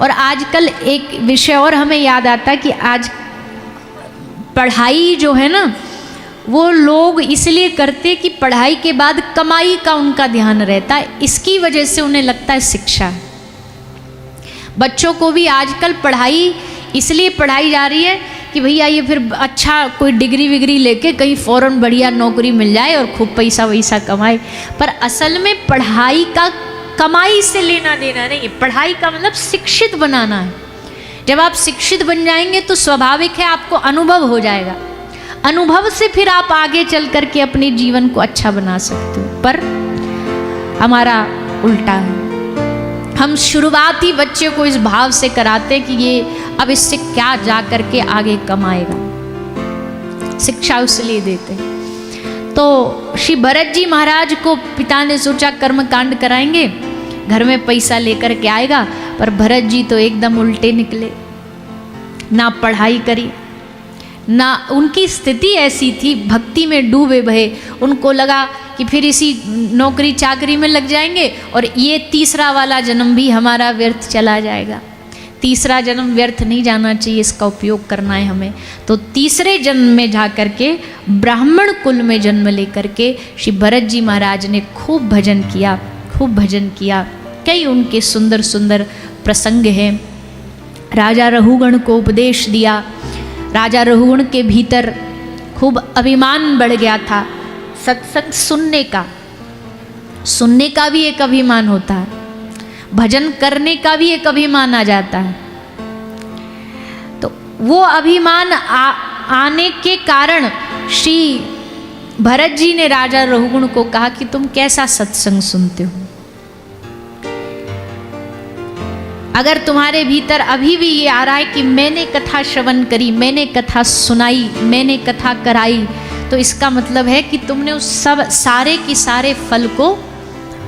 और आजकल एक विषय और हमें याद आता है कि आज पढ़ाई जो है ना वो लोग इसलिए करते कि पढ़ाई के बाद कमाई का उनका ध्यान रहता है, इसकी वजह से उन्हें लगता है शिक्षा है। बच्चों को भी आजकल पढ़ाई इसलिए पढ़ाई जा रही है कि भैया ये फिर अच्छा कोई डिग्री विग्री लेके कहीं फ़ौरन बढ़िया नौकरी मिल जाए और खूब पैसा वैसा कमाए। पर असल में पढ़ाई का कमाई से लेना देना नहीं है, पढ़ाई का मतलब शिक्षित बनाना है। जब आप शिक्षित बन जाएंगे तो स्वाभाविक है आपको अनुभव हो जाएगा, अनुभव से फिर आप आगे चल करके अपने जीवन को अच्छा बना सकते हो। पर हमारा उल्टा है, हम शुरुआती बच्चे को इस भाव से कराते कि ये अब इससे क्या जा करके आगे कमाएगा, शिक्षा उसलिए देते। तो श्री भरत जी महाराज को पिता ने सोचा कर्म कांड कराएंगे, घर में पैसा लेकर के आएगा, पर भरत जी तो एकदम उल्टे निकले, ना पढ़ाई करी ना, उनकी स्थिति ऐसी थी भक्ति में डूबे भये, उनको लगा कि फिर इसी नौकरी चाकरी में लग जाएंगे और ये तीसरा वाला जन्म भी हमारा व्यर्थ चला जाएगा। तीसरा जन्म व्यर्थ नहीं जाना चाहिए, इसका उपयोग करना है हमें। तो तीसरे जन्म में जा कर के ब्राह्मण कुल में जन्म लेकर के श्री भरत जी महाराज ने खूब भजन किया, खूब भजन किया। कई उनके सुंदर सुंदर प्रसंग हैं। राजा रहुगण को उपदेश दिया। राजा रहुगण के भीतर खूब अभिमान बढ़ गया था। सत्संग सुनने का भी एक अभिमान होता है, भजन करने का भी एक अभिमान आ जाता है। तो वो अभिमान आने के कारण श्री भरत जी ने राजा रहुगण को कहा कि तुम कैसा सत्संग सुनते हो। अगर तुम्हारे भीतर अभी भी ये आ रहा है कि मैंने कथा श्रवण करी, मैंने कथा सुनाई, मैंने कथा कराई, तो इसका मतलब है कि तुमने उस सब सारे की सारे फल को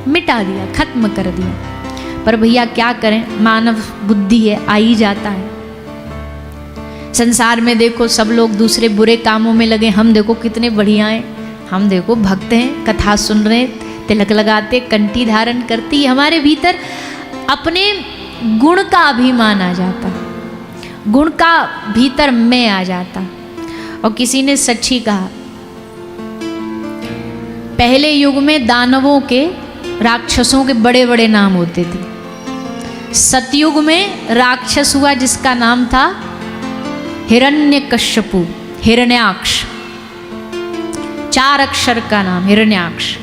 मिटा दिया, खत्म कर दिया। पर भैया क्या करें, मानव बुद्धि है, आ ही जाता है। संसार में देखो सब लोग दूसरे बुरे कामों में लगे, हम देखो कितने बढ़िया हैं, हम देखो भक्त हैं, कथा सुन रहे, तिलक लगाते, कंठी धारण करती। हमारे भीतर अपने गुण का अभिमान आ जाता, गुण का भीतर मैं आ जाता। और किसी ने सच ही कहा, पहले युग में दानवों के, राक्षसों के बड़े बड़े नाम होते थे। सतयुग में राक्षस हुआ जिसका नाम था हिरण्यकश्यपु, हिरण्याक्ष, 4 अक्षर का नाम हिरण्याक्ष।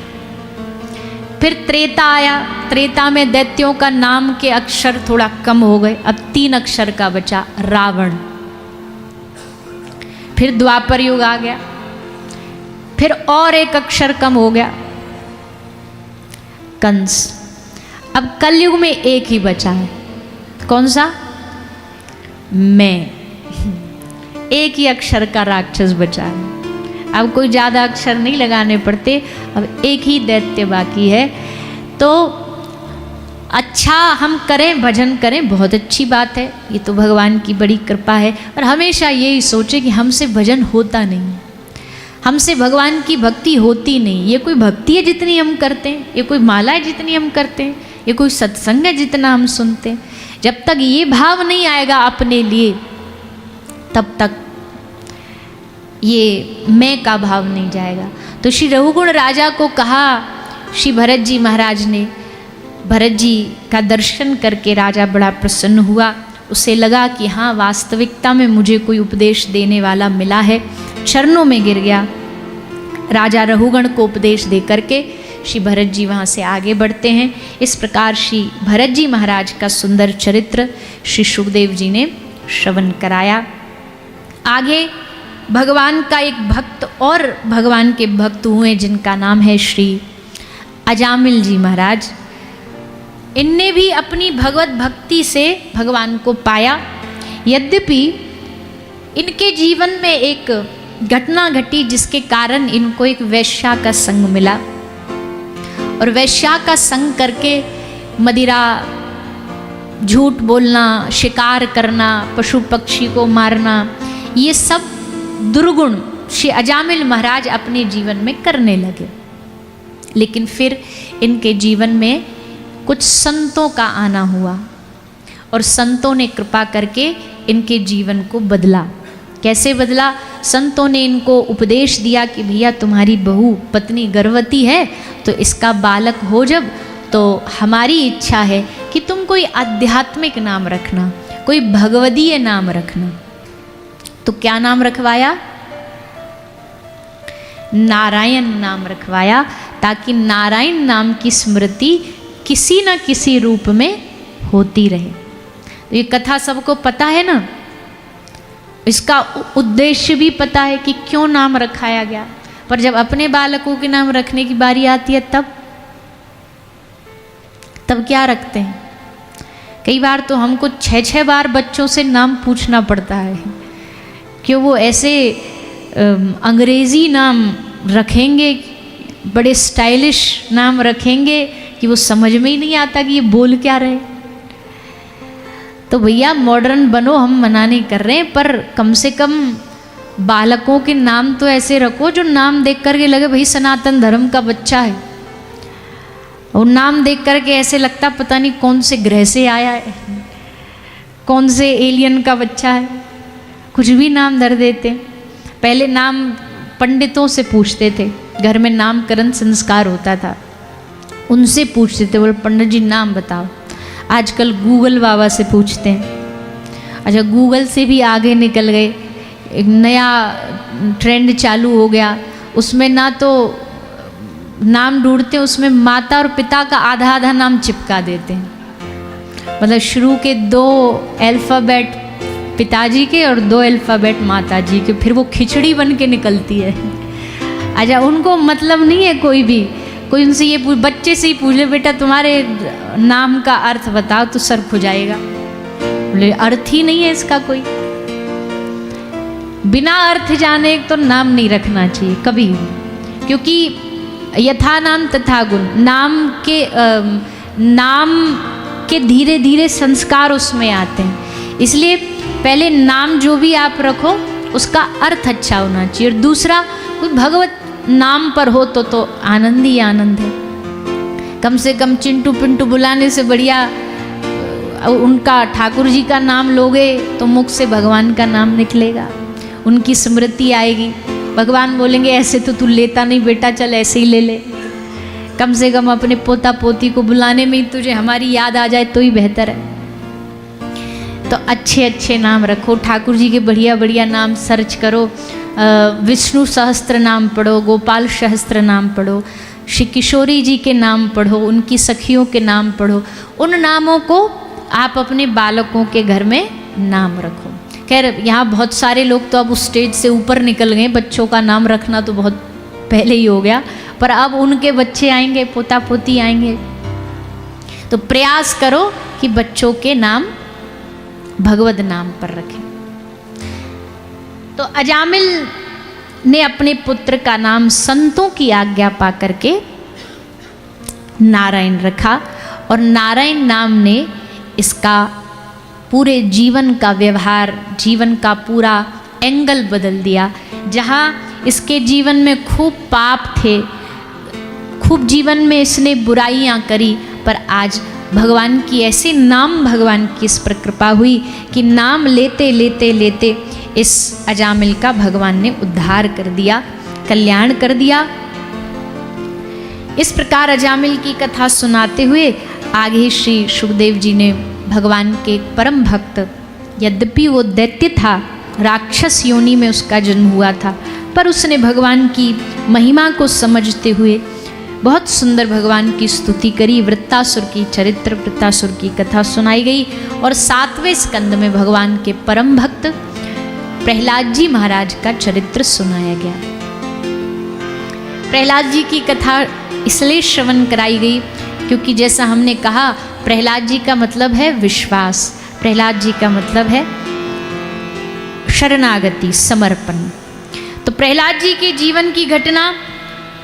फिर त्रेता आया, त्रेता में दैत्यों का नाम के अक्षर थोड़ा कम हो गए, अब 3 अक्षर का बचा, रावण। फिर द्वापर युग आ गया, फिर और 1 अक्षर कम हो गया, कंस। अब कलयुग में एक ही बचा है, कौन सा? मैं। एक ही अक्षर का राक्षस बचा है। अब कोई ज़्यादा अक्षर नहीं लगाने पड़ते, अब एक ही दैत्य बाकी है। तो अच्छा हम करें, भजन करें, बहुत अच्छी बात है, ये तो भगवान की बड़ी कृपा है। और हमेशा यही सोचे कि हमसे भजन होता नहीं, हमसे भगवान की भक्ति होती नहीं। ये कोई भक्ति है जितनी हम करते हैं, ये कोई माला है जितनी हम करते हैं, ये कोई सत्संग है जितना हम सुनते हैं। जब तक ये भाव नहीं आएगा अपने लिए, तब तक ये मैं का भाव नहीं जाएगा। तो श्री रहुगुण राजा को कहा, श्री भरत जी महाराज ने, भरत जी का दर्शन करके राजा बड़ा प्रसन्न हुआ। उसे लगा कि हाँ, वास्तविकता में मुझे कोई उपदेश देने वाला मिला है। चरणों में गिर गया। राजा रहुगण को उपदेश दे करके श्री भरत जी वहाँ से आगे बढ़ते हैं। इस प्रकार श्री भरत जी महाराज का सुंदर चरित्र श्री सुखदेव जी ने श्रवण कराया। आगे भगवान का एक भक्त और भगवान के भक्त हुए जिनका नाम है श्री अजामिल जी महाराज। इनने भी अपनी भगवत भक्ति से भगवान को पाया। यद्यपि इनके जीवन में एक घटना घटी जिसके कारण इनको एक वैश्या का संग मिला, और वैश्या का संग करके मदिरा, झूठ बोलना, शिकार करना, पशु पक्षी को मारना, ये सब दुर्गुण श्री अजामिल महाराज अपने जीवन में करने लगे। लेकिन फिर इनके जीवन में कुछ संतों का आना हुआ। और संतों ने कृपा करके इनके जीवन को बदला। कैसे बदला? संतों ने इनको उपदेश दिया कि भैया तुम्हारी बहू पत्नी गर्भवती है तो इसका बालक हो जब, तो हमारी इच्छा है कि तुम कोई आध्यात्मिक नाम रखना, कोई भगवदीय नाम रखना। तो क्या नाम रखवाया? नारायण नाम रखवाया, ताकि नारायण नाम की स्मृति किसी न किसी रूप में होती रहे। तो ये कथा सबको पता है ना, इसका उद्देश्य भी पता है कि क्यों नाम रखाया गया। पर जब अपने बालकों के नाम रखने की बारी आती है तब क्या रखते हैं? कई बार तो हमको 6-6 बार बच्चों से नाम पूछना पड़ता है कि वो ऐसे अंग्रेज़ी नाम रखेंगे, बड़े स्टाइलिश नाम रखेंगे कि वो समझ में ही नहीं आता कि ये बोल क्या रहे। तो भैया मॉडर्न बनो, हम मना नहीं कर रहे हैं, पर कम से कम बालकों के नाम तो ऐसे रखो जो नाम देख करके लगे भाई सनातन धर्म का बच्चा है, और नाम देख करके ऐसे लगता पता नहीं कौन से ग्रह से आया है, कौन से एलियन का बच्चा है। कुछ भी नाम धर देते। पहले नाम पंडितों से पूछते थे, घर में नामकरण संस्कार होता था, उनसे पूछते थे, बोले पंडित जी नाम बताओ। आजकल गूगल बाबा से पूछते हैं। अच्छा, गूगल से भी आगे निकल गए, एक नया ट्रेंड चालू हो गया, उसमें ना तो नाम ढूंढते हैं, उसमें माता और पिता का आधा आधा नाम चिपका देते हैं। मतलब शुरू के 2 अल्फ़ाबेट पिताजी के और 2 अल्फ़ाबेट माता जी के, फिर वो खिचड़ी बन के निकलती है। अच्छा, उनको मतलब नहीं है कोई उनसे ये बच्चे से ही पूछ ले, बेटा तुम्हारे नाम का अर्थ बताओ, तो सर खुजाएगा, बोले अर्थ ही नहीं है इसका कोई। बिना अर्थ जाने तो नाम नहीं रखना चाहिए कभी भी, क्योंकि यथा नाम तथा गुण, नाम के धीरे धीरे संस्कार उसमें आते हैं। इसलिए पहले नाम जो भी आप रखो उसका अर्थ अच्छा होना चाहिए, और दूसरा कोई भगवत नाम पर हो तो आनंद ही आनंद है। कम से कम चिंटू पिंटू बुलाने से बढ़िया उनका ठाकुर जी का नाम लोगे तो मुख से भगवान का नाम निकलेगा, उनकी स्मृति आएगी। भगवान बोलेंगे ऐसे तो तू लेता नहीं बेटा, चल ऐसे ही ले ले। कम से कम अपने पोता पोती को बुलाने में ही तुझे हमारी याद आ जाए तो ही बेहतर है। तो अच्छे अच्छे नाम रखो, ठाकुर जी के बढ़िया बढ़िया नाम सर्च करो, विष्णु सहस्त्र नाम पढ़ो, गोपाल सहस्त्र नाम पढ़ो, श्री किशोरी जी के नाम पढ़ो, उनकी सखियों के नाम पढ़ो। उन नामों को आप अपने बालकों के घर में नाम रखो। खैर यहाँ बहुत सारे लोग तो अब उस स्टेज से ऊपर निकल गए, बच्चों का नाम रखना तो बहुत पहले ही हो गया, पर अब उनके बच्चे आएंगे, पोता पोती आएंगे, तो प्रयास करो कि बच्चों के नाम भगवत नाम पर रखें। तो अजामिल ने अपने पुत्र का नाम संतों की आज्ञा पा करके नारायण रखा, और नारायण नाम ने इसका पूरे जीवन का व्यवहार, जीवन का पूरा एंगल बदल दिया। जहाँ इसके जीवन में खूब पाप थे, खूब जीवन में इसने बुराइयां करी, पर आज भगवान की ऐसे नाम, भगवान की इस पर कृपा हुई कि नाम लेते लेते लेते इस अजामिल का भगवान ने उद्धार कर दिया, कल्याण कर दिया। इस प्रकार अजामिल की कथा सुनाते हुए आगे श्री सुखदेव जी ने भगवान के परम भक्त, यद्यपि वो दैत्य था, राक्षस योनि में उसका जन्म हुआ था, पर उसने भगवान की महिमा को समझते हुए बहुत सुंदर भगवान की स्तुति करी। वृत्तासुर की चरित्र, वृत्तासुर की कथा सुनाई गई, और 7वें स्कंद में भगवान के परम भक्त प्रहलाद जी महाराज का चरित्र सुनाया गया। प्रहलाद जी की कथा इसलिए श्रवण कराई गई क्योंकि जैसा हमने कहा, प्रहलाद जी का मतलब है विश्वास, प्रहलाद जी का मतलब है शरणागति, समर्पण। तो प्रहलाद जी के जीवन की घटना,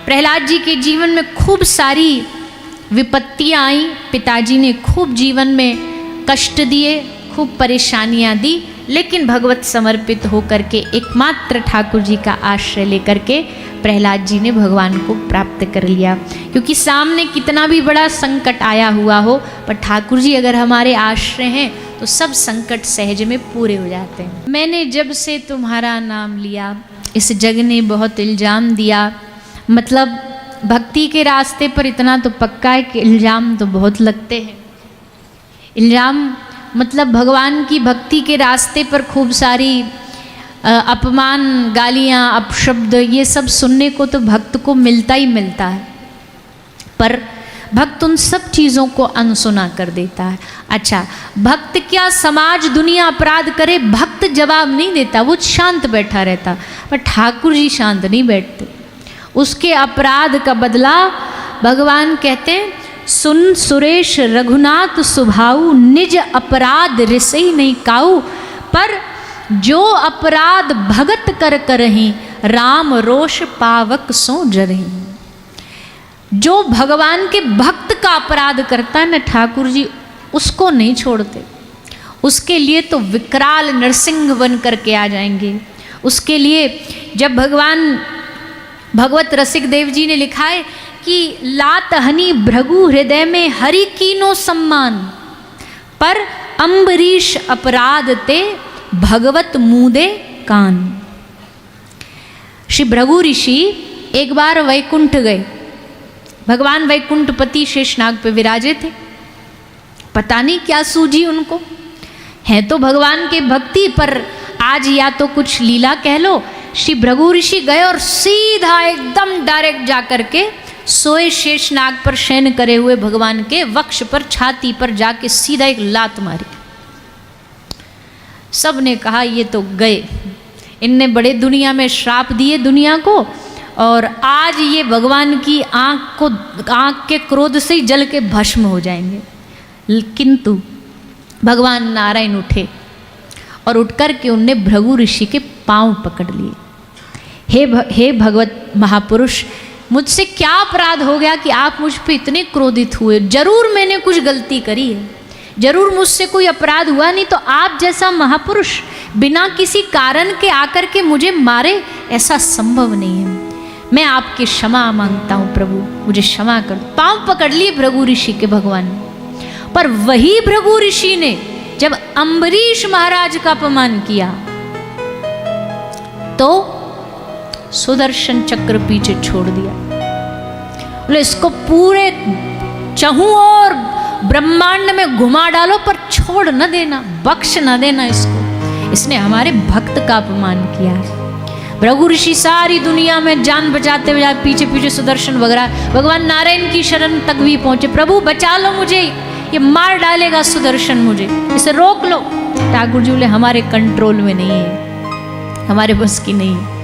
प्रहलाद जी के जीवन में खूब सारी विपत्तियां आई, पिताजी ने खूब जीवन में कष्ट दिए, खूब परेशानियां दी, लेकिन भगवत समर्पित होकर के एकमात्र ठाकुर जी का आश्रय लेकर के प्रहलाद जी ने भगवान को प्राप्त कर लिया। क्योंकि सामने कितना भी बड़ा संकट आया हुआ हो, पर ठाकुर जी अगर हमारे आश्रय हैं तो सब संकट सहज में पूरे हो जाते हैं। मैंने जब से तुम्हारा नाम लिया, इस जग ने बहुत इल्ज़ाम दिया। मतलब भक्ति के रास्ते पर इतना तो पक्का है कि इल्ज़ाम तो बहुत लगते हैं। इल्ज़ाम मतलब भगवान की भक्ति के रास्ते पर खूब सारी अपमान, गालियाँ, अपशब्द, ये सब सुनने को तो भक्त को मिलता ही मिलता है, पर भक्त उन सब चीज़ों को अनसुना कर देता है। अच्छा, भक्त क्या समाज दुनिया अपराध करे, भक्त जवाब नहीं देता, वो शांत बैठा रहता, पर ठाकुर जी शांत नहीं बैठते। उसके अपराध का बदला भगवान कहते हैं, सुन सुरेश रघुनाथ सुभाऊ, निज अपराध रिसई नहीं काऊ, पर जो अपराध भगत कर करहीं, राम रोष पावक सो जरहीं। जो भगवान के भक्त का अपराध करता है ना, ठाकुर जी उसको नहीं छोड़ते। उसके लिए तो विकराल नरसिंह बन करके आ जाएंगे। उसके लिए जब भगवान भगवत रसिक देव जी ने लिखा है कि लात हनी भृगु हृदय में हरि कीनो सम्मान, पर अम्बरीश अपराध ते भगवत मुदे कान। श्री भृगु ऋषि एक बार वैकुंठ गए। भगवान वैकुंठपति शेषनाग पे विराजे थे। पता नहीं क्या सूझी उनको, है तो भगवान के भक्ति, पर आज या तो कुछ लीला कह लो। श्री भृगु ऋषि गए और सीधा एकदम डायरेक्ट जाकर के सोए शेषनाग पर शयन करे हुए भगवान के वक्ष पर, छाती पर जाके सीधा एक लात मारी। सब ने कहा ये तो गए, इनने बड़े दुनिया में श्राप दिए दुनिया को, और आज ये भगवान की आँख के क्रोध से ही जल के भस्म हो जाएंगे। किंतु भगवान नारायण उठे और उठकर के उनने भृगु ऋषि के पांव पकड़ लिए। हे भगवत महापुरुष, मुझसे क्या अपराध हो गया कि आप मुझ पे इतने क्रोधित हुए? जरूर मैंने कुछ गलती करी है, जरूर मुझसे कोई अपराध हुआ, नहीं तो आप जैसा महापुरुष बिना किसी कारण के आकर के मुझे मारे, ऐसा संभव नहीं है। मैं आपकी क्षमा मांगता हूँ प्रभु, मुझे क्षमा कर। पांव पकड़ लिए भृगु ऋषि के भगवान ने। पर वही भृगु ऋषि ने जब अम्बरीश महाराज का अपमान किया तो सुदर्शन चक्र पीछे छोड़ दिया। बोले इसको पूरे चहु और ब्रह्मांड में घुमा डालो, पर छोड़ न देना, बख्श न देना इसको, इसने हमारे भक्त का अपमान किया है। भृगु ऋषि सारी दुनिया में जान बचाते हुए पीछे पीछे सुदर्शन वगैरह भगवान नारायण की शरण तक भी पहुंचे। प्रभु बचा लो मुझे, ये मार डालेगा सुदर्शन, मुझे इसे रोक लो। ठाकुर जी बोले हमारे कंट्रोल में नहीं है, हमारे बस की नहीं है।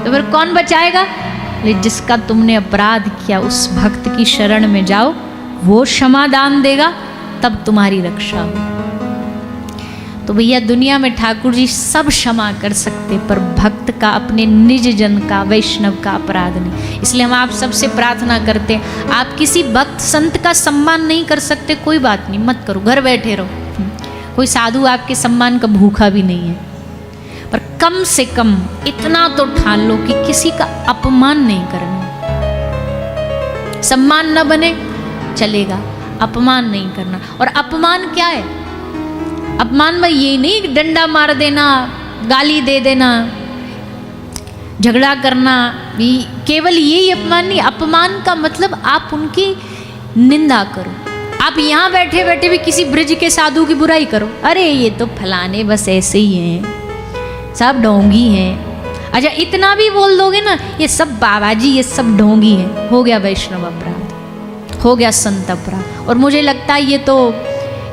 तो फिर कौन बचाएगा? जिसका तुमने अपराध किया उस भक्त की शरण में जाओ, वो क्षमादान देगा, तब तुम्हारी रक्षा हो। तो भैया दुनिया में ठाकुर जी सब क्षमा कर सकते, पर भक्त का, अपने निज जन का, वैष्णव का अपराध नहीं। इसलिए हम आप सबसे प्रार्थना करते हैं, आप किसी भक्त संत का सम्मान नहीं कर सकते, कोई बात नहीं, मत करो, घर बैठे रहो। कोई साधु आपके सम्मान का भूखा भी नहीं है, पर कम से कम इतना तो ठान लो कि किसी का अपमान नहीं करना। सम्मान न बने चलेगा, अपमान नहीं करना। और अपमान क्या है? अपमान में ये नहीं डंडा मार देना, गाली दे देना, झगड़ा करना, केवल यही अपमान नहीं। अपमान का मतलब आप उनकी निंदा करो। आप यहाँ बैठे बैठे भी किसी ब्रज के साधु की बुराई करो, अरे ये तो फलाने बस ऐसे ही हैं, सब ढोंगी हैं। अच्छा इतना भी बोल दोगे ना, ये सब बाबा जी, ये सब ढोंगी हैं, हो गया वैष्णव अपराध, हो गया संत अपराध। और मुझे लगता है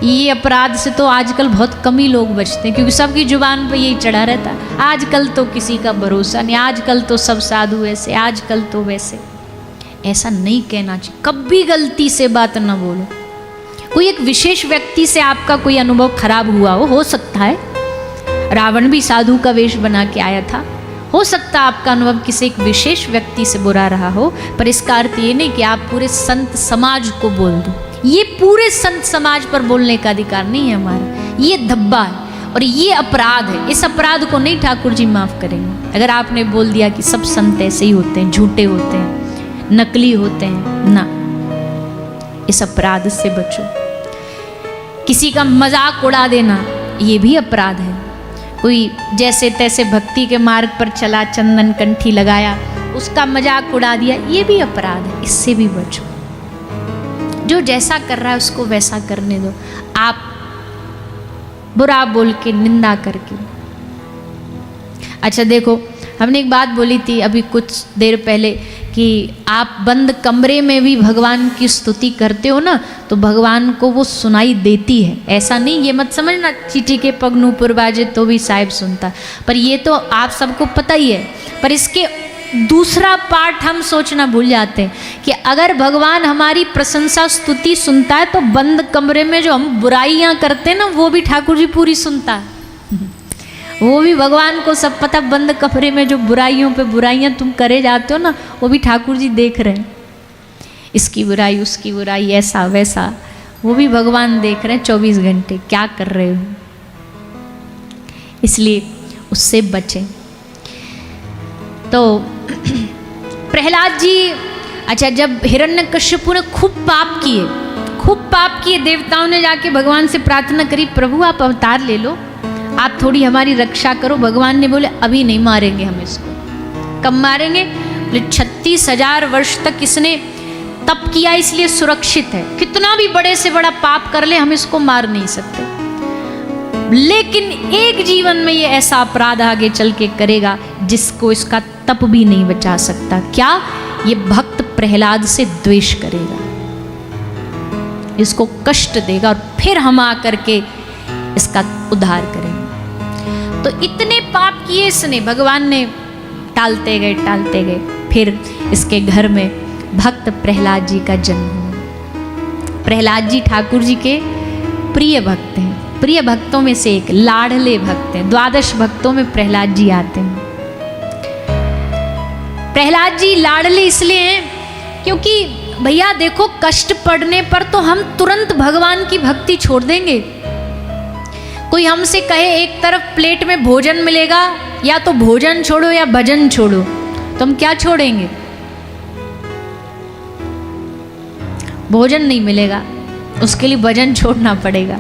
ये अपराध से तो आजकल बहुत कम ही लोग बचते हैं, क्योंकि सबकी जुबान पे यही चढ़ा रहता है, आजकल तो किसी का भरोसा नहीं, आजकल तो सब साधु ऐसे, आजकल तो वैसे। ऐसा नहीं कहना चाहिए, कभी गलती से बात ना बोलो। कोई एक विशेष व्यक्ति से आपका कोई अनुभव खराब हुआ हो सकता है, रावण भी साधु का वेश बना के आया था, हो सकता है आपका अनुभव किसी एक विशेष व्यक्ति से बुरा रहा हो, पर इसका अर्थ ये नहीं कि आप पूरे संत समाज को बोल दो। ये पूरे संत समाज पर बोलने का अधिकार नहीं है हमारा, ये धब्बा है और ये अपराध है। इस अपराध को नहीं ठाकुर जी माफ करेंगे। अगर आपने बोल दिया कि सब संत ऐसे ही होते हैं, झूठे होते हैं, नकली होते हैं, ना, इस अपराध से बचो। किसी का मजाक उड़ा देना ये भी अपराध है। कोई जैसे तैसे भक्ति के मार्ग पर चला, चंदन कंठी लगाया, उसका मजाक उड़ा दिया, ये भी अपराध है। इससे भी बचो। जो जैसा कर रहा है उसको वैसा करने दो। आप बुरा बोल के, निंदा करके। अच्छा देखो, हमने एक बात बोली थी अभी कुछ देर पहले कि आप बंद कमरे में भी भगवान की स्तुति करते हो ना, तो भगवान को वो सुनाई देती है। ऐसा नहीं, ये मत समझना चीटी के पग नूपुर बाजे तो भी साहिब सुनता, पर ये तो आप सबको पता ही है। पर इसके दूसरा पार्ट हम सोचना भूल जाते हैं कि अगर भगवान हमारी प्रशंसा स्तुति सुनता है, तो बंद कमरे में जो हम बुराइयां करते हैं ना, वो भी ठाकुर जी पूरी सुनता है। वो भी भगवान को सब पता। बंद कमरे में जो बुराइयों पे बुराइयां तुम करे जाते हो ना, वो भी ठाकुर जी देख रहे हैं। इसकी बुराई, उसकी बुराई, ऐसा वैसा, वो भी भगवान देख रहे हैं 24 घंटे क्या कर रहे हो। इसलिए उससे बचें। तो प्रहलाद जी, अच्छा जब हिरण्यकश्यपु ने खूब पाप किए, देवताओं ने जाके भगवान से प्रार्थना करी, प्रभु आप अवतार ले लो, आप थोड़ी हमारी रक्षा करो। भगवान ने बोले अभी नहीं मारेंगे हम इसको। कब मारेंगे? बोले 36,000 वर्ष तक इसने तप किया, इसलिए सुरक्षित है। कितना भी बड़े से बड़ा पाप कर ले, हम इसको मार नहीं सकते। लेकिन एक जीवन में ये ऐसा अपराध आगे चल के करेगा जिसको इसका तप भी नहीं बचा सकता। क्या? ये भक्त प्रहलाद से द्वेष करेगा, इसको कष्ट देगा, और फिर हम आकर के इसका उद्धार करेंगे। तो इतने पाप किए इसने, भगवान ने टालते गए। फिर इसके घर में भक्त प्रहलाद जी का जन्म हुआ। प्रहलाद जी ठाकुर जी के प्रिय भक्त हैं। प्रिय भक्तों में से एक, लाडले भक्त हैं। 12 भक्तों में प्रहलाद जी आते हैं। प्रहलाद जी लाडले इसलिए हैं क्योंकि भैया देखो, कष्ट पड़ने पर तो हम तुरंत भगवान की भक्ति छोड़ देंगे। कोई हमसे कहे एक तरफ प्लेट में भोजन मिलेगा, या तो भोजन छोड़ो या भजन छोड़ो, तो हम क्या छोड़ेंगे? भोजन नहीं मिलेगा, उसके लिए भजन छोड़ना पड़ेगा।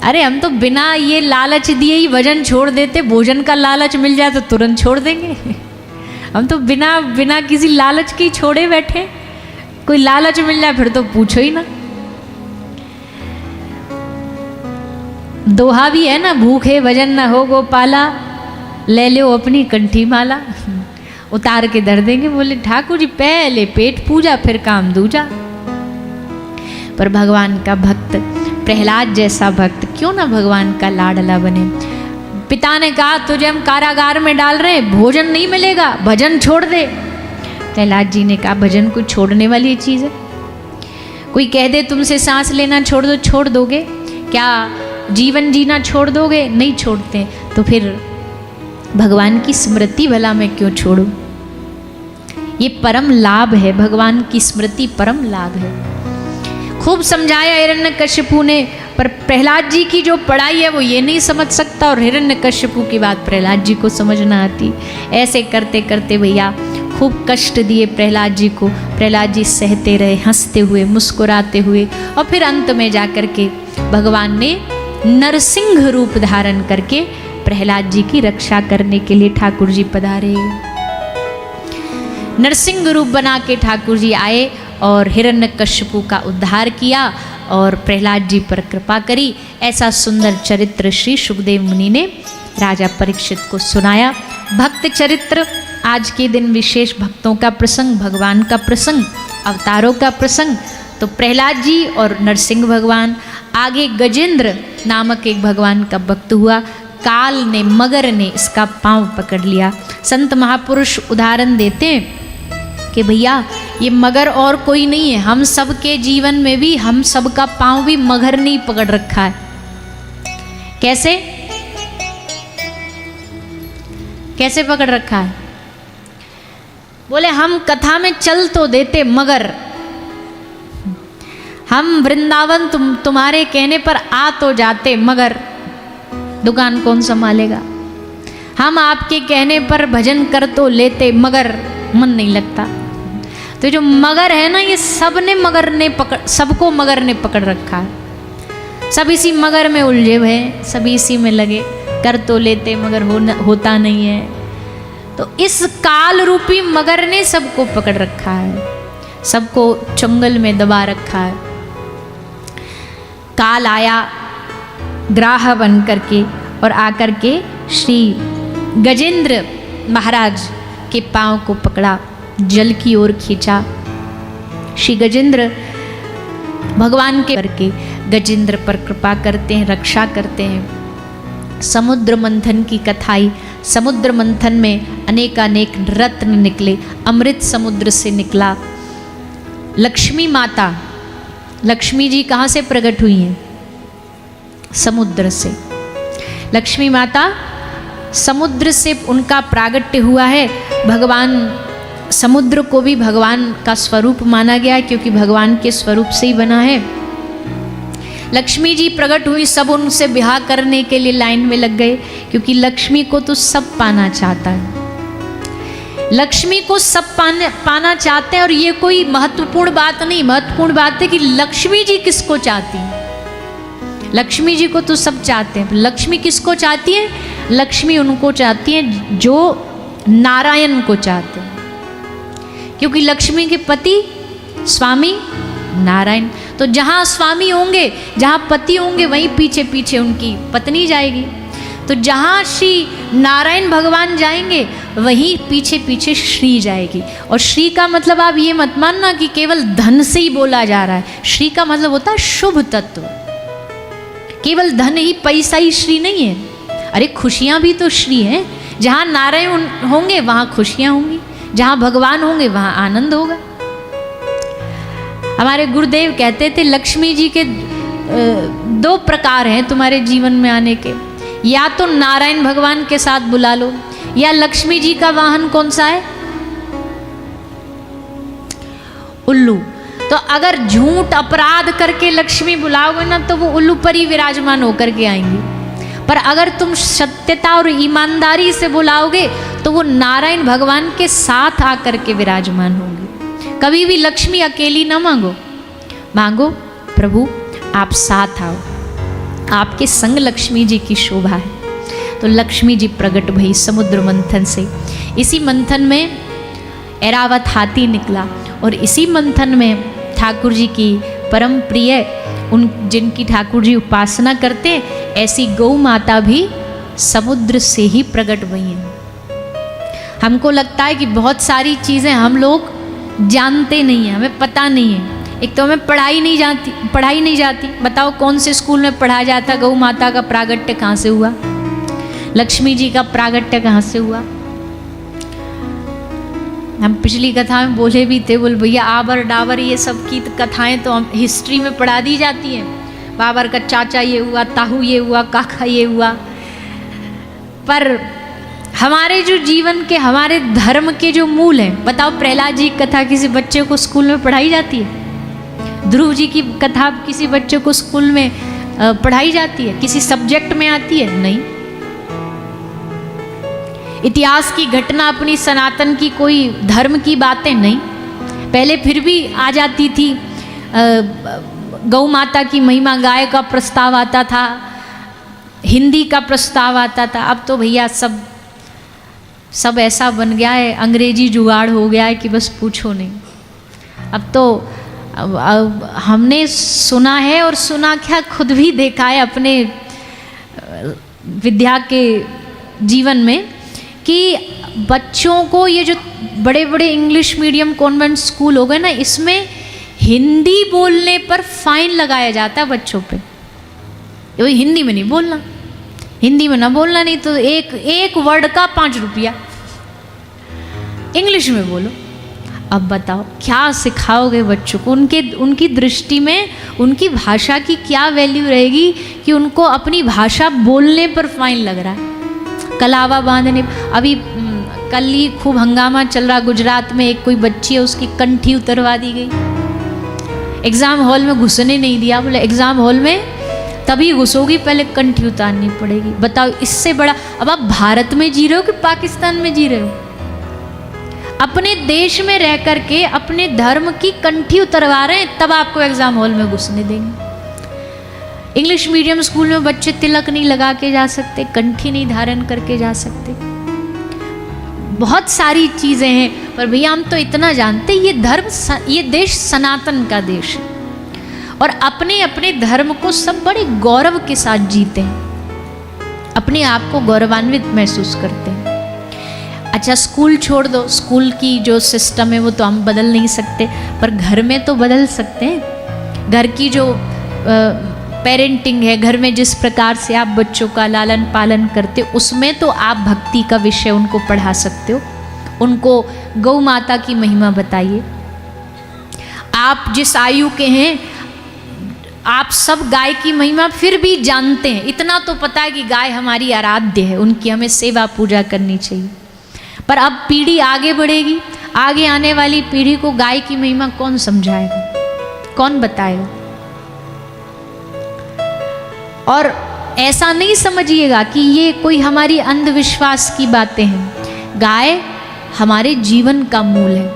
अरे हम तो बिना ये लालच दिए ही भजन छोड़ देते। भोजन का लालच मिल जाए तो तुरंत छोड़ देंगे। हम तो बिना किसी लालच के ही छोड़े बैठे। कोई लालच मिल जाए फिर तो पूछो ही ना। दोहा भी है ना, भूखे भजन न हो गोपाला, ले लो अपनी कंठी माला। उतार के धर देंगे। बोले ठाकुर जी पहले पेट पूजा, फिर काम दूजा। पर भगवान का भक्त, प्रहलाद जैसा भक्त क्यों ना भगवान का लाडला बने। पिता ने कहा तुझे हम कारागार में डाल रहे हैं, भोजन नहीं मिलेगा, भजन छोड़ दे। प्रहलाद जी ने कहा भजन को छोड़ने वाली चीज़ है? कोई कह दे तुमसे सांस लेना छोड़ दो, छोड़ दोगे? क्या जीवन जीना छोड़ दोगे? नहीं छोड़ते। तो फिर भगवान की स्मृति भला मैं क्यों छोड़ूं? ये परम लाभ है, भगवान की स्मृति परम लाभ है। खूब समझाया हिरण्यकश्यपु ने, पर प्रहलाद जी की जो पढ़ाई है वो ये नहीं समझ सकता, और हिरण्यकश्यपु की बात प्रहलाद जी को समझ ना आती। ऐसे करते करते भैया खूब कष्ट दिए प्रहलाद जी को। प्रहलाद जी सहते रहे, हंसते हुए, मुस्कुराते हुए, और फिर अंत में जाकर के भगवान ने नरसिंह रूप धारण करके प्रहलाद जी की रक्षा करने के लिए ठाकुर जी पधारे। नरसिंह रूप बना के ठाकुर जी आए और हिरण्यकश्यपु का उद्धार किया और प्रहलाद जी पर कृपा करी। ऐसा सुंदर चरित्र श्री सुखदेव मुनि ने राजा परीक्षित को सुनाया। भक्त चरित्र, आज के दिन विशेष भक्तों का प्रसंग, भगवान का प्रसंग, अवतारों का प्रसंग। तो प्रहलाद जी और नरसिंह भगवान, आगे गजेंद्र नामक एक भगवान का भक्त हुआ। काल ने, मगर ने इसका पांव पकड़ लिया। संत महापुरुष उदाहरण देते हैं कि भैया ये मगर और कोई नहीं है, हम सब के जीवन में भी हम सब का पांव भी मगर ने पकड़ रखा है। कैसे कैसे पकड़ रखा है? बोले हम कथा में चल तो देते, मगर हम वृंदावन तुम्हारे कहने पर आ तो जाते, मगर दुकान कौन संभालेगा। हम आपके कहने पर भजन कर तो लेते, मगर मन नहीं लगता। तो जो मगर है ना, ये सबको मगर ने पकड़ रखा है। सब इसी मगर में उलझे हुए हैं, सभी इसी में लगे, कर तो लेते मगर होता नहीं है। तो इस काल रूपी मगर ने सबको पकड़ रखा है, सबको चंगुल में दबा रखा है। काल आया ग्राह बन करके और आकर के श्री गजेंद्र महाराज के पांव को पकड़ा, जल की ओर खींचा। श्री गजेंद्र भगवान के करके गजेंद्र पर कृपा करते हैं, रक्षा करते हैं। समुद्र मंथन की कथाई, समुद्र मंथन में अनेकानेक रत्न निकले, अमृत समुद्र से निकला। लक्ष्मी माता, लक्ष्मी जी कहाँ से प्रकट हुई हैं? समुद्र से। लक्ष्मी माता समुद्र से उनका प्रागट्य हुआ है। भगवान समुद्र को भी भगवान का स्वरूप माना गया है, क्योंकि भगवान के स्वरूप से ही बना है। लक्ष्मी जी प्रकट हुई, सब उनसे ब्याह करने के लिए लाइन में लग गए, क्योंकि लक्ष्मी को तो सब पाना चाहता है। लक्ष्मी को सब पाना चाहते हैं, और ये कोई महत्वपूर्ण बात नहीं, महत्वपूर्ण बात है कि लक्ष्मी जी किसको चाहती हैं। लक्ष्मी जी को तो सब चाहते हैं, लक्ष्मी किसको चाहती है? लक्ष्मी उनको चाहती है जो नारायण को चाहते हैं, क्योंकि लक्ष्मी के पति स्वामी नारायण। तो जहाँ स्वामी होंगे, जहाँ पति होंगे, वहीं पीछे पीछे उनकी पत्नी जाएगी। तो जहाँ श्री नारायण भगवान जाएंगे, वहीं पीछे पीछे श्री जाएगी। और श्री का मतलब आप ये मत मानना कि केवल धन से ही बोला जा रहा है। श्री का मतलब होता है शुभ तत्व। केवल धन ही, पैसा ही श्री नहीं है। अरे खुशियाँ भी तो श्री हैं। जहाँ नारायण होंगे वहाँ खुशियाँ होंगी, जहाँ भगवान होंगे वहाँ आनंद होगा। हमारे गुरुदेव कहते थे लक्ष्मी जी के 2 प्रकार हैं तुम्हारे जीवन में आने के, या तो नारायण भगवान के साथ बुला लो, या लक्ष्मी जी का वाहन कौन सा है? उल्लू। तो अगर झूठ अपराध करके लक्ष्मी बुलाओगे ना, तो वो उल्लू पर ही विराजमान होकर के आएंगी। पर अगर तुम सत्यता और ईमानदारी से बुलाओगे, तो वो नारायण भगवान के साथ आकर के विराजमान होंगे। कभी भी लक्ष्मी अकेली ना मांगो, मांगो प्रभु आप साथ आओ, आपके संग लक्ष्मी जी की शोभा है। तो लक्ष्मी जी प्रकट भई समुद्र मंथन से। इसी मंथन में ऐरावत हाथी निकला, और इसी मंथन में ठाकुर जी की परम प्रिय, उन जिनकी ठाकुर जी उपासना करते, ऐसी गौ माता भी समुद्र से ही प्रकट हुई हैं। हमको लगता है कि बहुत सारी चीज़ें हम लोग जानते नहीं हैं, हमें पता नहीं है। एक तो हमें पढ़ाई नहीं जाती। बताओ कौन से स्कूल में पढ़ाया जाता गौ माता का प्रागट्य कहाँ से हुआ, लक्ष्मी जी का प्रागट्य कहाँ से हुआ। हम पिछली कथा में बोले भी थे, बोल भैया आबर डाबर ये सब की कथाएं तो हम हिस्ट्री में पढ़ा दी जाती हैं। बाबर का चाचा ये हुआ, ताहू ये हुआ, काका ये हुआ। पर हमारे जो जीवन के, हमारे धर्म के जो मूल हैं, बताओ प्रहलाद जी की कथा किसी बच्चे को स्कूल में पढ़ाई जाती है? ध्रुव जी की कथा किसी बच्चे को स्कूल में पढ़ाई जाती है? किसी सब्जेक्ट में आती है? नहीं। इतिहास की घटना अपनी सनातन की, कोई धर्म की बातें नहीं। पहले फिर भी आ जाती थी, गौ माता की महिमा, गाय का प्रस्ताव आता था, हिंदी का प्रस्ताव आता था। अब तो भैया सब ऐसा बन गया है, अंग्रेजी जुगाड़ हो गया है कि बस पूछो नहीं। अब तो हमने सुना है, और सुना क्या खुद भी देखा है अपने विद्या के जीवन में, कि बच्चों को ये जो बड़े बड़े इंग्लिश मीडियम कॉन्वेंट स्कूल हो गए ना, इसमें हिंदी बोलने पर फाइन लगाया जाता है बच्चों पे। ये हिंदी में नहीं बोलना, हिंदी में ना बोलना, नहीं तो एक वर्ड का 5 रुपया, इंग्लिश में बोलो। अब बताओ क्या सिखाओगे बच्चों को? उनकी दृष्टि में उनकी भाषा की क्या वैल्यू रहेगी कि उनको अपनी भाषा बोलने पर फाइन लग रहा है। कलावा बांधने, अभी कल ही खूब हंगामा चल रहा गुजरात में, एक कोई बच्ची है उसकी कंठी उतरवा दी गई, एग्ज़ाम हॉल में घुसने नहीं दिया। बोले एग्ज़ाम हॉल में तभी घुसोगी, पहले कंठी उतारनी पड़ेगी। बताओ इससे बड़ा, अब आप भारत में जी रहे हो कि पाकिस्तान में जी रहे हो? अपने देश में रह करके अपने धर्म की कंठी उतरवा रहे हैं, तब आपको एग्जाम हॉल में घुसने देंगे। इंग्लिश मीडियम स्कूल में बच्चे तिलक नहीं लगा के जा सकते, कंठी नहीं धारण करके जा सकते, बहुत सारी चीजें हैं। पर भैया हम तो इतना जानते, ये धर्म, ये देश सनातन का देश है और अपने अपने धर्म को सब बड़े गौरव के साथ जीते हैं, अपने आप को गौरवान्वित महसूस करते हैं। अच्छा स्कूल छोड़ दो, स्कूल की जो सिस्टम है वो तो हम बदल नहीं सकते, पर घर में तो बदल सकते हैं। घर की जो पेरेंटिंग है, घर में जिस प्रकार से आप बच्चों का लालन पालन करते हो, उसमें तो आप भक्ति का विषय उनको पढ़ा सकते हो, उनको गौ माता की महिमा बताइए। आप जिस आयु के हैं आप सब गाय की महिमा फिर भी जानते हैं, इतना तो पता है कि गाय हमारी आराध्य है, उनकी हमें सेवा पूजा करनी चाहिए। पर अब पीढ़ी आगे बढ़ेगी, आगे आने वाली पीढ़ी को गाय की महिमा कौन समझाएगा, कौन बताएगा। और ऐसा नहीं समझिएगा कि ये कोई हमारी अंधविश्वास की बातें हैं। गाय हमारे जीवन का मूल है,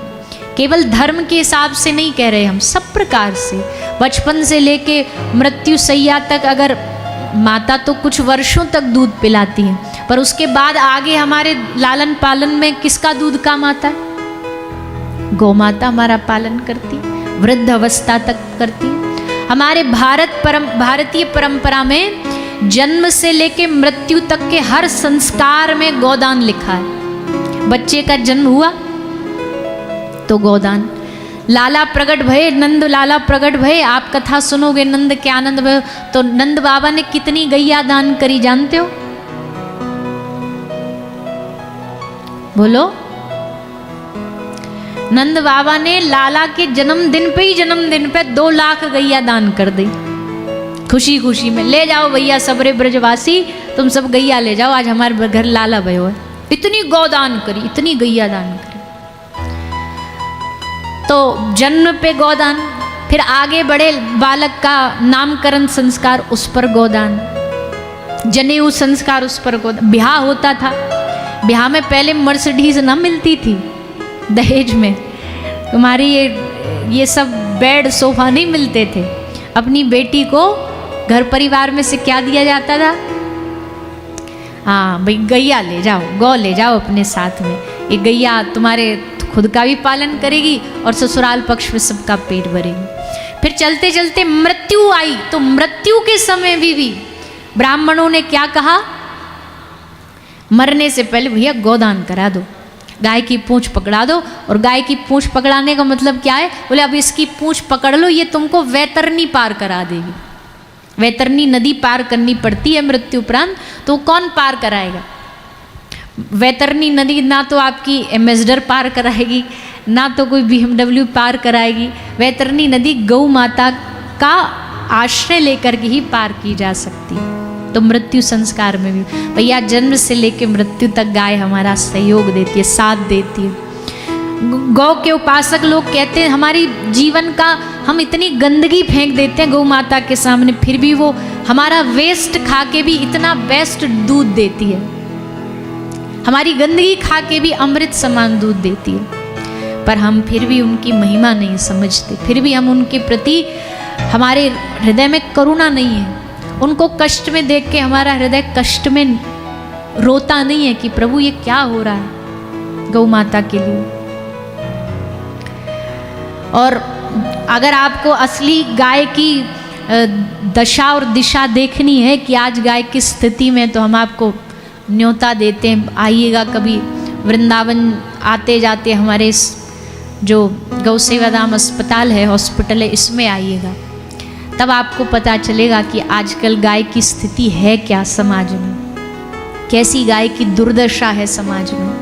केवल धर्म के हिसाब से नहीं कह रहे हम, सब प्रकार से बचपन से लेके मृत्यु सैया तक। अगर माता तो कुछ वर्षों तक दूध पिलाती है, पर उसके बाद आगे हमारे लालन पालन में किसका दूध काम आता है? गौ माता हमारा पालन करती है, वृद्ध अवस्था तक करती है। हमारे भारतीय परंपरा में जन्म से लेके मृत्यु तक के हर संस्कार में गोदान लिखा है। बच्चे का जन्म हुआ तो गोदान, लाला प्रगट भये, नंद लाला प्रगट भये, आप कथा सुनोगे नंद के आनंद भये, तो नंद बाबा ने कितनी गैया दान करी जानते हो? बोलो। नंद बाबा ने लाला के जन्मदिन पे 2 लाख गैया दान कर दी, खुशी खुशी में। ले जाओ भैया सबरे ब्रजवासी, तुम सब गैया ले जाओ, आज हमारे घर लाला भयो है। इतनी गौदान करी, इतनी गैया दान करी। तो जन्म पे गोदान, फिर आगे बढ़े बालक का नामकरण संस्कार, उस पर गोदान, जनेऊ संस्कार, उस पर गोदान। ब्याह होता था, ब्याह में पहले मर्सिडीज ना मिलती थी दहेज में, तुम्हारी ये सब बेड सोफा नहीं मिलते थे। अपनी बेटी को घर परिवार में से क्या दिया जाता था? हाँ भाई गैया ले जाओ, गौ ले जाओ अपने साथ में, ये गैया तुम्हारे खुद का भी पालन करेगी और ससुराल पक्ष में सबका पेट भरेगी। फिर चलते चलते मृत्यु आई, तो मृत्यु के समय भी ब्राह्मणों ने क्या कहा? मरने से पहले भैया गोदान करा दो, गाय की पूंछ पकड़ा दो। और गाय की पूंछ पकड़ाने का मतलब क्या है? बोले अब इसकी पूंछ पकड़ लो, ये तुमको वैतरणी पार करा देगी। वैतरणी नदी पार करनी पड़ती है मृत्यु उपरांत, तो कौन पार कराएगा? वैतरणी नदी ना तो आपकी एम्बेसडर पार कराएगी, ना तो कोई BMW पार कराएगी। वैतरणी नदी गौ माता का आश्रय लेकर के ही पार की जा सकती है। तो मृत्यु संस्कार में भी भैया जन्म से लेकर मृत्यु तक गाय हमारा सहयोग देती है, साथ देती है। गौ के उपासक लोग कहते हैं हमारी जीवन का हम इतनी गंदगी फेंक देते हैं गौ माता के सामने, फिर भी वो हमारा वेस्ट खा के भी इतना बेस्ट दूध देती है, हमारी गंदगी खा के भी अमृत समान दूध देती है। पर हम फिर भी उनकी महिमा नहीं समझते, फिर भी हम उनके प्रति, हमारे हृदय में करुणा नहीं है। उनको कष्ट में देख के हमारा हृदय कष्ट में रोता नहीं है कि प्रभु ये क्या हो रहा है गौ माता के लिए। और अगर आपको असली गाय की दशा और दिशा देखनी है कि आज गाय किस स्थिति में, तो हम आपको न्योता देते हैं, आइएगा कभी वृंदावन आते जाते हमारे जो गौ सेवा धाम अस्पताल है, हॉस्पिटल है, इसमें आइएगा, तब आपको पता चलेगा कि आजकल गाय की स्थिति है क्या समाज में, कैसी गाय की दुर्दशा है समाज में।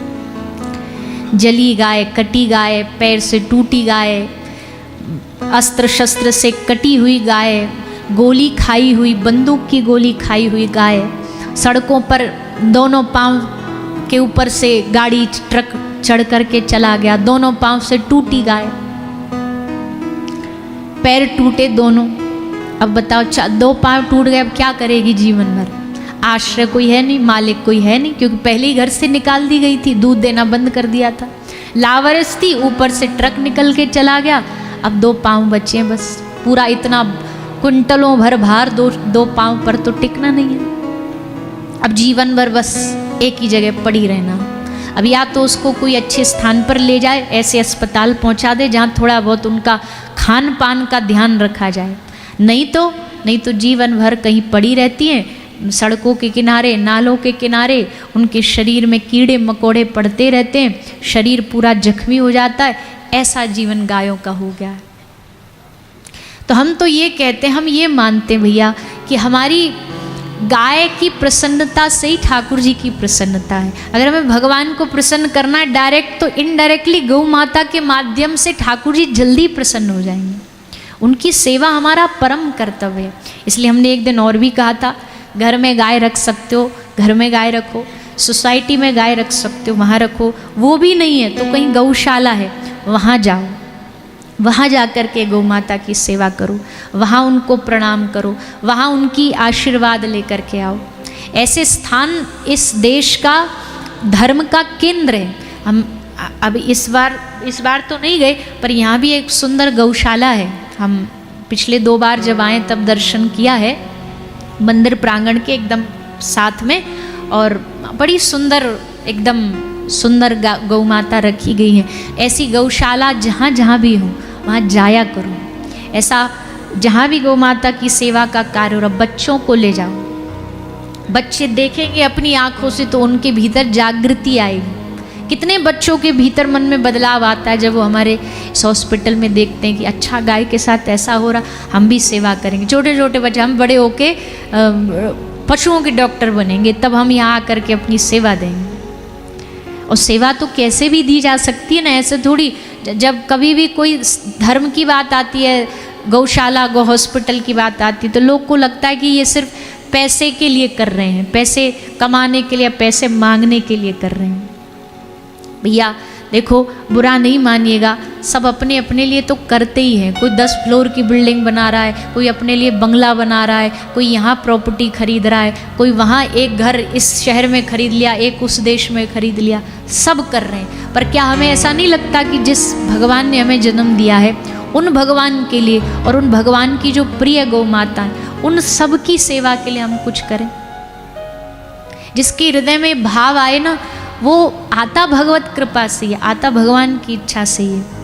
जली गाय, कटी गाय, पैर से टूटी गाय, अस्त्र शस्त्र से कटी हुई गाय, गोली खाई हुई, बंदूक की गोली खाई हुई गाय, सड़कों पर दोनों पांव के ऊपर से गाड़ी ट्रक चढ़ करके चला गया, दोनों पांव से टूटी गाय, पैर टूटे दोनों। अब बताओ 2 पांव टूट गए, अब क्या करेगी जीवन भर? आश्रय कोई है नहीं, मालिक कोई है नहीं, क्योंकि पहले ही घर से निकाल दी गई थी, दूध देना बंद कर दिया था। लावारिस थी, ऊपर से ट्रक निकल के चला गया, अब 2 पाँव बचे हैं बस। पूरा इतना कुंटलों भर भार दो पाँव पर तो टिकना नहीं है। अब जीवन भर बस एक ही जगह पड़ी रहना। अब या तो उसको कोई अच्छे स्थान पर ले जाए, ऐसे अस्पताल पहुंचा दे जहाँ थोड़ा बहुत उनका खान पान का ध्यान रखा जाए, नहीं तो जीवन भर कहीं पड़ी रहती हैं सड़कों के किनारे, नालों के किनारे। उनके शरीर में कीड़े मकोड़े पड़ते रहते हैं, शरीर पूरा जख्मी हो जाता है। ऐसा जीवन गायों का हो गया है। तो हम तो ये कहते हैं, हम ये मानते हैं भैया कि हमारी गाय की प्रसन्नता से ही ठाकुर जी की प्रसन्नता है। अगर हमें भगवान को प्रसन्न करना है डायरेक्ट, तो इनडायरेक्टली गौ माता के माध्यम से ठाकुर जी जल्दी प्रसन्न हो जाएंगे। उनकी सेवा हमारा परम कर्तव्य है। इसलिए हमने एक दिन और भी कहा था, घर में गाय रख सकते हो, घर में गाय रखो, सोसाइटी में गाय रख सकते हो, वहाँ रखो। वो भी नहीं है तो कहीं गौशाला है, वहाँ जाओ, वहाँ जा कर के गौ माता की सेवा करो, वहाँ उनको प्रणाम करो, वहाँ उनकी आशीर्वाद लेकर के आओ। ऐसे स्थान इस देश का धर्म का केंद्र है। हम अब इस बार तो नहीं गए, पर यहाँ भी एक सुंदर गौशाला है। हम पिछले 2 बार जब आए तब दर्शन किया है, मंदिर प्रांगण के एकदम साथ में, और बड़ी सुंदर एकदम सुंदर गौ माता रखी गई है। ऐसी गौशाला जहाँ जहाँ भी हो वहाँ जाया करो। ऐसा जहाँ भी गौ माता की सेवा का कार्य हो रहा, बच्चों को ले जाओ। बच्चे देखेंगे अपनी आँखों से तो उनके भीतर जागृति आएगी। कितने बच्चों के भीतर मन में बदलाव आता है जब वो हमारे इस हॉस्पिटल में देखते हैं कि अच्छा गाय के साथ ऐसा हो रहा, हम भी सेवा करेंगे। छोटे छोटे बच्चे, हम बड़े होके पशुओं के डॉक्टर बनेंगे, तब हम यहाँ आकर के अपनी सेवा देंगे। और सेवा तो कैसे भी दी जा सकती है ना, ऐसे थोड़ी। जब कभी भी कोई धर्म की बात आती है, गौशाला गौ हॉस्पिटल की बात आती है, तो लोग को लगता है कि ये सिर्फ पैसे के लिए कर रहे हैं, पैसे कमाने के लिए, पैसे मांगने के लिए कर रहे हैं। भैया देखो, बुरा नहीं मानिएगा, सब अपने अपने लिए तो करते ही हैं। कोई 10 फ्लोर की बिल्डिंग बना रहा है, कोई अपने लिए बंगला बना रहा है, कोई यहाँ प्रॉपर्टी खरीद रहा है, कोई वहाँ एक घर इस शहर में खरीद लिया, एक उस देश में खरीद लिया, सब कर रहे हैं। पर क्या हमें ऐसा नहीं लगता कि जिस भगवान ने हमें जन्म दिया है, उन भगवान के लिए और उन भगवान की जो प्रिय गौ माता है, उन सब की सेवा के लिए हम कुछ करें? जिसके हृदय में भाव आए ना, वो आता भगवत कृपा से ही, आता भगवान की इच्छा से ही है।